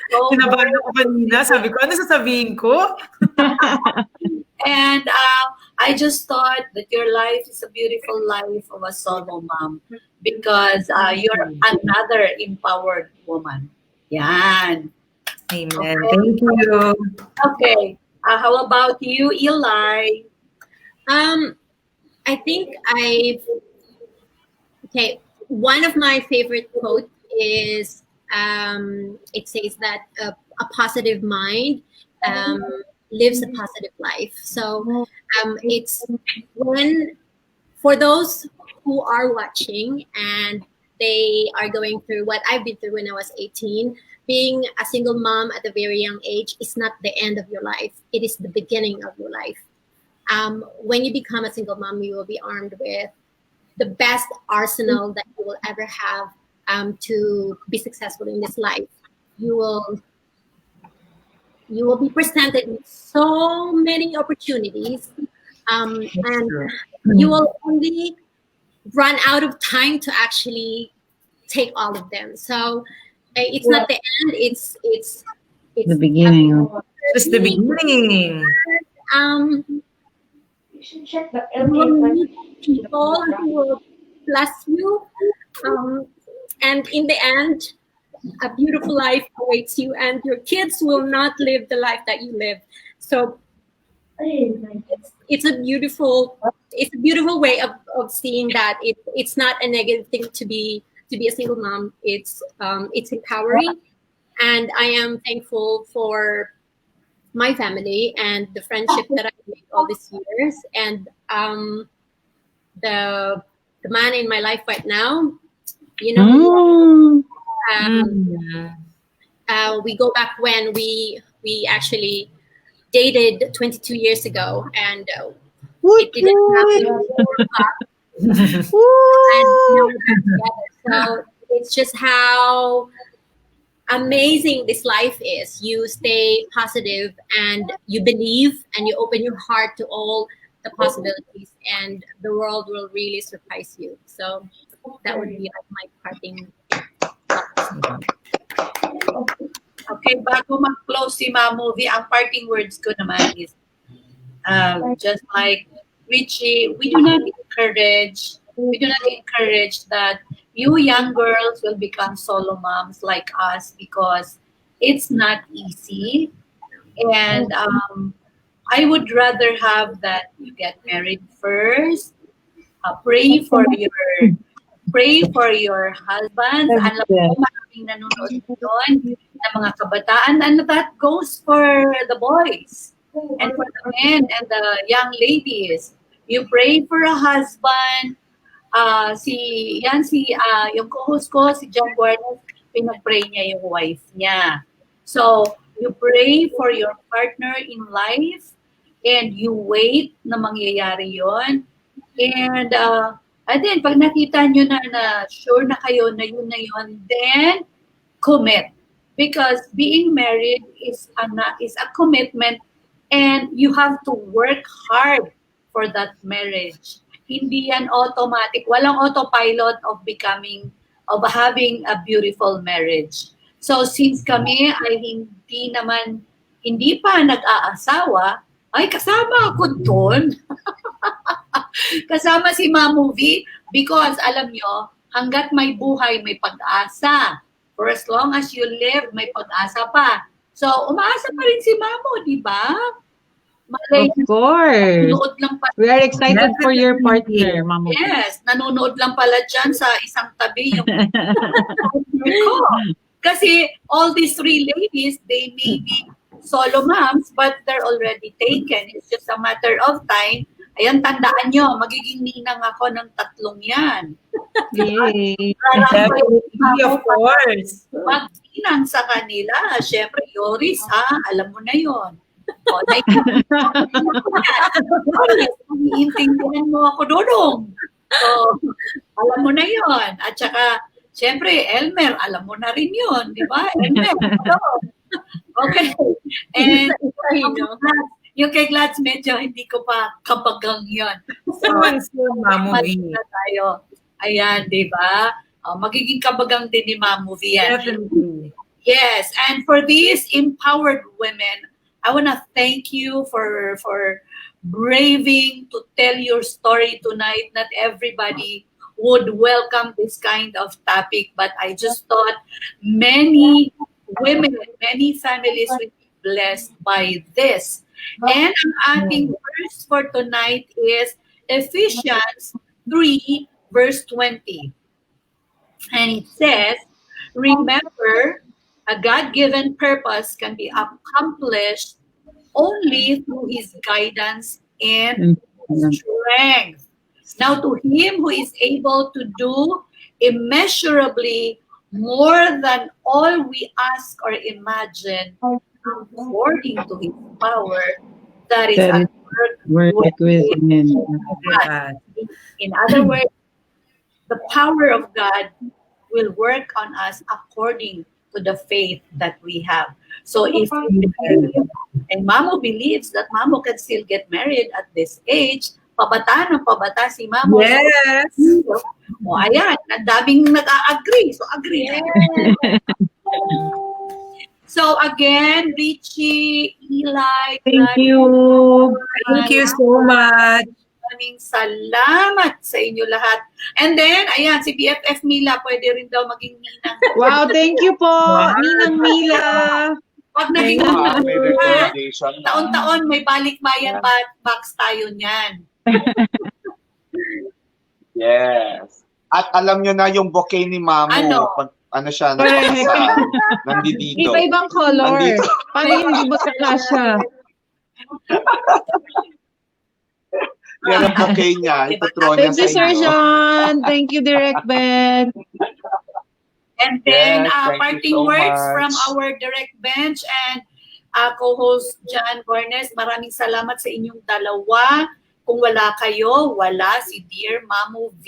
So, Kinabahan ako kanina. Sabi ko, ano sasabihin ko? and I just thought that your life is a beautiful life of a solo mom because you're another empowered woman. Yan. Amen. Thank you. Okay. How about you, Eli? I think one of my favorite quotes is it says that a positive mind um, lives a positive life. So it's when, for those who are watching and they are going through what I've been through when I was 18, being a single mom at a very young age is not the end of your life. It is the beginning of your life. When you become a single mom, you will be armed with the best arsenal that you will ever have to be successful in this life. You will be presented with so many opportunities That's And true. you will only run out of time to actually take all of them. So it's not the end. The It's a beginning. Just the journey. beginning. Um, you will meet people who will bless you, um, and in the end, a beautiful life awaits you, and your kids will not live the life that you live. So it's a beautiful way of seeing that it's not a negative thing to be a single mom. It's empowering, and I am thankful for my family and the friendship that I've made all these years, and the the man in my life right now. You know, Mm. um, Mm. we go back when we actually dated 22 years ago, and Woot it didn't woot. happen and now Woo. we're back together. So it's just how amazing this life is. You stay positive and you believe and you open your heart to all the possibilities, and the world will really surprise you. So that would be like my parting thoughts. Okay, bago mag-close si Mamou, ang parting words ko naman is just like Richie, we do not encourage that you young girls will become solo moms like us because it's not easy. And I would rather have that you get married first, pray for your husbands. Alam ko, Yes. maraming nanonood doon na mga kabataan. And that goes for the boys and for the men and the young ladies. You pray for a husband. Yung co-host ko, si John Guarnes, pinag-pray niya yung wife niya. So, you pray for your partner in life and you wait na mangyayari yon. And then, pag nakita nyo na sure na kayo na yun, then commit. Because being married is a commitment and you have to work hard for that marriage. Hindi yan automatic. Walang autopilot of having a beautiful marriage. So since kami ay hindi pa nag-aasawa, ay kasama ako doon. Kasama si Mamou because alam nyo, hanggat may buhay, may pag-asa. For as long as you live, may pag-asa pa. So, umaasa pa rin si Mamou, di ba? Malay, Of course. nanonood lang pala. We are excited for your Definitely. partner, Mamou. Yes, nanonood lang pala dyan sa isang tabi yung partner ko. Kasi all these three ladies, they may be solo moms, but they're already taken. It's just a matter of time. Ayan, tandaan nyo, magiging ninang ako ng tatlong yan. Yay. Definitely, of course. Magsinang sa kanila. Siyempre, Yoris, ha? Alam mo na yon. O, naiintindihan mo ako, Dudong. So, alam mo na yon. At saka, siyempre, Elmer, alam mo na rin yun. Di ba? Elmer, ano? Okay. And yung kay Glads, medyo hindi ko pa kabagang yun. Soon, Mamou V. Na tayo. Ayan, di ba? Magiging kabagang din ni Mamou V yan. Definitely. Yes, and for these empowered women, I want to thank you for braving to tell your story tonight. Not everybody would welcome this kind of topic, but I just thought many women, many families will be blessed by this. And ang ating verse for tonight is Ephesians 3, verse 20. And it says, remember, a God-given purpose can be accomplished only through His guidance and strength. Now, to Him who is able to do immeasurably more than all we ask or imagine, according to His power, that is That at Work work within. Yeah. In other words, the power of God will work on us according to the faith that we have. So if you believe, and Mamou believes that Mamou can still get married at this age, pabata ng pabata si Mamou. Yes. So, ayan, ang daming nag-a-agree. So, agree na. So, again, Richie, Eli, Thank you. Thank you so much. Maraming salamat sa inyo lahat. And then, ayan, si BFF Mila, pwede rin daw maging ninang. Wow, thank you po, Ninang Mila. Pag naging May recommendation na. taon-taon, may balikbayan box tayo niyan. Yes. At alam nyo na yung bouquet ni Mamou. Ano? Pag, siya, napakasal. Nandito. Iba-ibang color. Nandito. Para hindi magkakasya. Yan ang bouquet niya. Itutro niya Thank you, sa Sir inyo. John. Thank you, Direct Ben. And then, Yes, thank you parting so words much. from our direct bench and co-host John Gornes. Maraming salamat sa inyong dalawa. Kung wala kayo, wala si Dear Mamou V.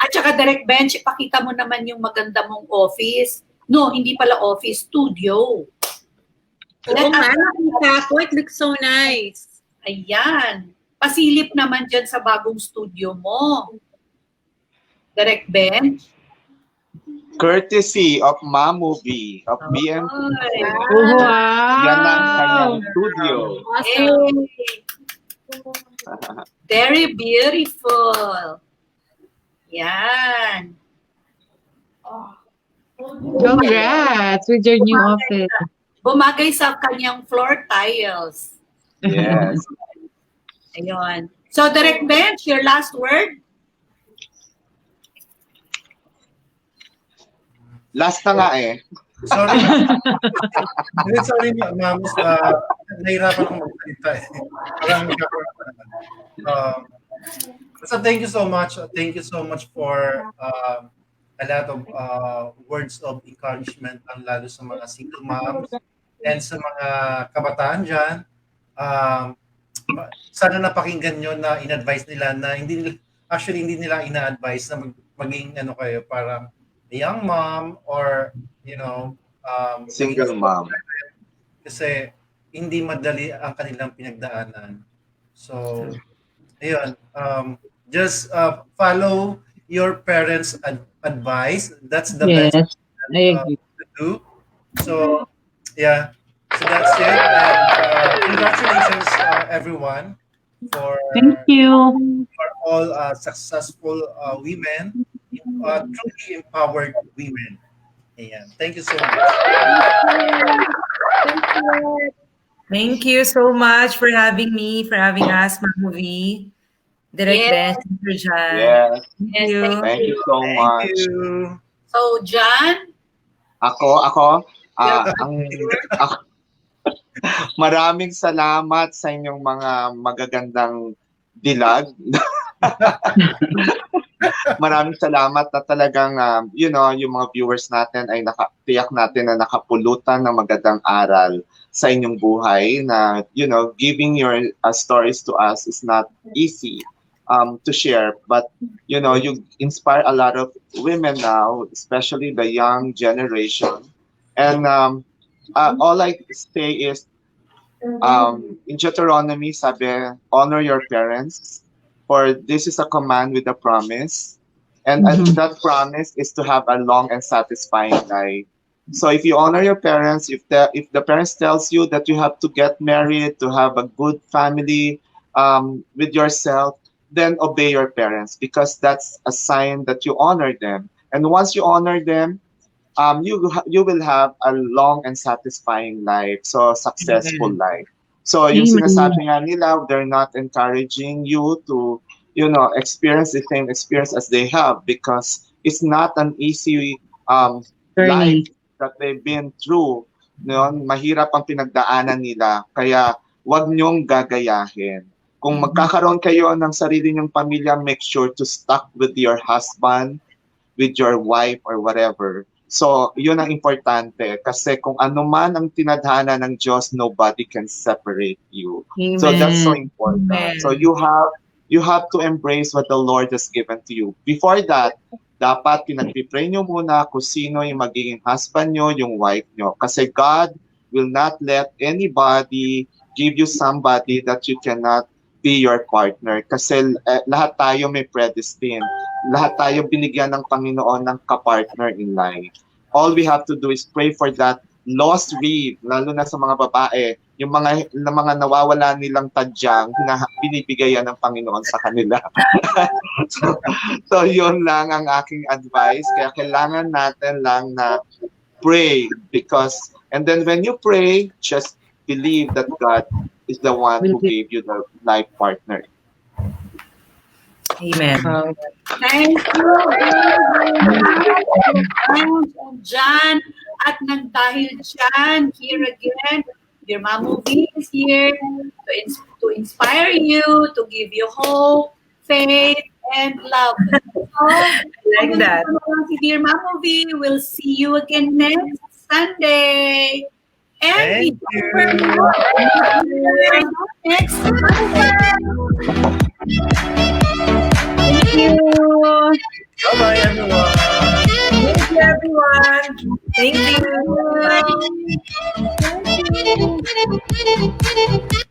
At saka direct bench, ipakita mo naman yung maganda mong office. No, hindi pala office, studio. Oo nga, nakita ko. It looks so nice. Ayan. Pasilip naman dyan sa bagong studio mo. Direct bench. Courtesy of Mamou V of BM. Ay. Wow. Yan ang kanyang studio. Awesome. Very beautiful. Yan. Congrats with your new office. Bumagay sa kanyang floor tiles. Yes. Ayun. So, direct bench, your last word? Last na nga eh. Sorry. Sorry, ma'am. Nahirapan akong magsalita eh. Parang so thank you so much. Thank you so much for a lot of words of encouragement, ang lalo sa mga single moms and sa mga kabataan dyan. Sana napakinggan nyo na in-advise nila na hindi nila ina-advise na maging kayo, parang a young mom or Single mom. Kasi hindi madali ang kanilang pinagdaanan. So, ayun, just follow your parents' advice. That's the Yes, best I agree. to do. So, yeah. So that's it. And congratulations, everyone, for Thank you. all successful women, truly empowered women. Ayan. Thank you so much. Thank you so much for having me, for having us, Mamou V. Direct Yes. bench, Sir John. Yes. Thank you. Thank you so Thank much. you. So, John? Ako, maraming salamat sa inyong mga magagandang dilag. Maraming salamat na talagang, yung mga viewers natin ay tiyak natin na nakapulutan ng magandang aral sa inyong buhay na, giving your stories to us is not easy to share. But, you inspire a lot of women now, especially the young generation. And all I say is, in Deuteronomy, sabi, honor your parents, for this is a command with a promise. And that promise is to have a long and satisfying life. So if you honor your parents, if the parents tells you that you have to get married, to have a good family with yourself, then obey your parents, because that's a sign that you honor them. And once you honor them, you will have a long and satisfying life, so successful life. So yung sinasabi nga nila, they're not encouraging you to, experience the same experience as they have, because it's not an easy life that they've been through. Mahirap ang pinagdaanan nila, kaya wag niyong gagayahin. Kung magkakaroon kayo ng sarili niyong pamilya, make sure to stuck with your husband, with your wife, or whatever. So, yun ang importante. Kasi kung ano man ang tinadhana ng Diyos, nobody can separate you. Amen. So, that's so important. Amen. So, you have to embrace what the Lord has given to you. Before that, dapat pinag-pray nyo muna kung sino yung magiging husband nyo, yung wife nyo. Kasi God will not let anybody give you somebody that you cannot be your partner. Kasi lahat tayo may predestined. Lahat tayo binigyan ng Panginoon ng kapartner in life. All we have to do is pray for that lost rib, lalo na sa mga babae, yung mga nawawala nilang tadyang na binibigayan ng Panginoon sa kanila. So yun lang ang aking advice. Kaya kailangan natin lang na pray and then when you pray, just believe that God is the one who gave you the life partner. Amen. Thank you. John. At nang dahil dyan, here again, your Mamou is here to inspire you, to give you hope, faith, and love. So, Like that. Si Dear Mamou, we'll see you again next Sunday. And Thank you. next Sunday. Thank you. Bye-bye, everyone. Thank you, everyone. Thank you. Thank you.